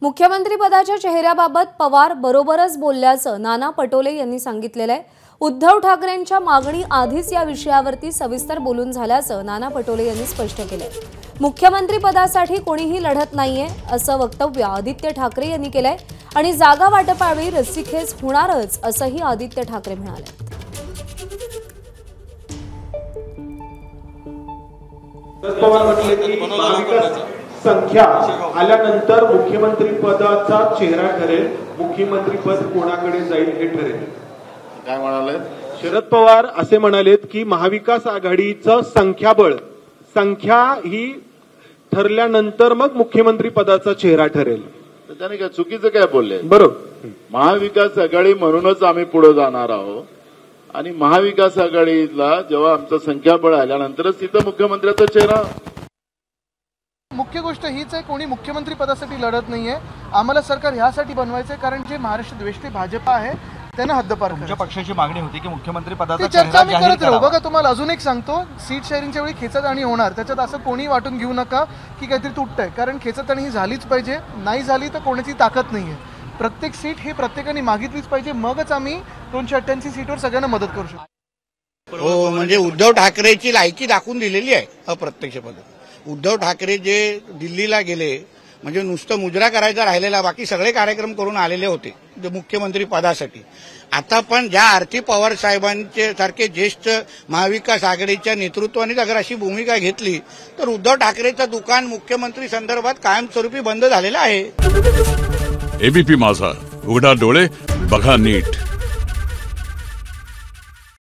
मुख्यमंत्री पदाच्या चेहऱ्याबाबत पवार बरोबरच बोलल्याचं नाना पटोले यांनी सांगितलेलं आहे। उद्धव ठाकरेंच्या मागणी आधीच या विषयावरती सविस्तर बोलून झाल्याचं नाना पटोले यांनी स्पष्ट केलंय। मुख्यमंत्री पदासाठी कोणीही लढत नाहीये असं वक्तव्य आदित्य ठाकरे यांनी केलंय आणि जागा वाटपावेळी रस्सीखेच होणारच असंही आदित्य ठाकरे म्हणाले। पवार म्हटले की महाविकास संख्या आल्यानंतर मुख्यमंत्री पदाचा चेहरा ठरेल, मुख्यमंत्री पद कोणाकडे जाईल हे ठरेल। काय म्हणाले शरद पवार असे म्हणालेत की महाविकास आघाडीचं संख्या ही ठरल्यानंतर मग मुख्यमंत्री पदाचा चेहरा ठरेल। त्याने काय चुकीचं काय बोलले? बरोबर, महाविकास आघाडी म्हणूनच आम्ही पुढे जाणार आहोत आणि महाविकास आघाडीला जेव्हा आमचं संख्याबळ आल्यानंतरच तिथं मुख्यमंत्र्याचा चेहरा। मुख्य गोष्ट हीच आहे, कोणी मुख्यमंत्री पदासाठी लढत नाहीये। आम्हाला सरकार ह्यासाठी बनवायचंय कारण जे महाराष्ट्र द्वेष्टी भाजपा आहे त्यांना हद्दपार तुमच्या पक्षाची मागणी होती की मुख्यमंत्री पदाचा चर्चा मी करत राहू। बघा, तुम्हाला अजून एक सांगतो, सीट शेअरिंगच्या वेळी खेचताणी होणार, त्याच्यात असं कोणी वाटून घेऊ नका की काहीतरी तुटतंय, कारण खेचताणी ही झालीच पाहिजे। नाही झाली तर कोणाची ताकद नाहीये। प्रत्येक सीट ही प्रत्येकाने मागितलीच पाहिजे, मगच आम्ही 288 सीटवर सगळ्यांना मदत करू शकतो। हो, म्हणजे उद्धव ठाकरेची लायकी दाखवून दिलेली आहे अप्रत्यक्षपणे। उद्धव ठाकरे जे दिल्लीला गेले म्हणजे नुसतं मुजरा करायचा राहिलेला, बाकी सगळे कार्यक्रम करून आलेले होते मुख्यमंत्री पदासाठी। आता पण ज्या आरती पवार साहेबांचे सारखे ज्येष्ठ महाविकास आघाडीच्या नेतृत्वाने अगर अशी भूमिका घेतली तर उद्धव ठाकरेचं दुकान मुख्यमंत्री संदर्भात कायमस्वरूपी बंद झालेलं आहे। एबीपी माझा, उघडा डोळे बघा नीट।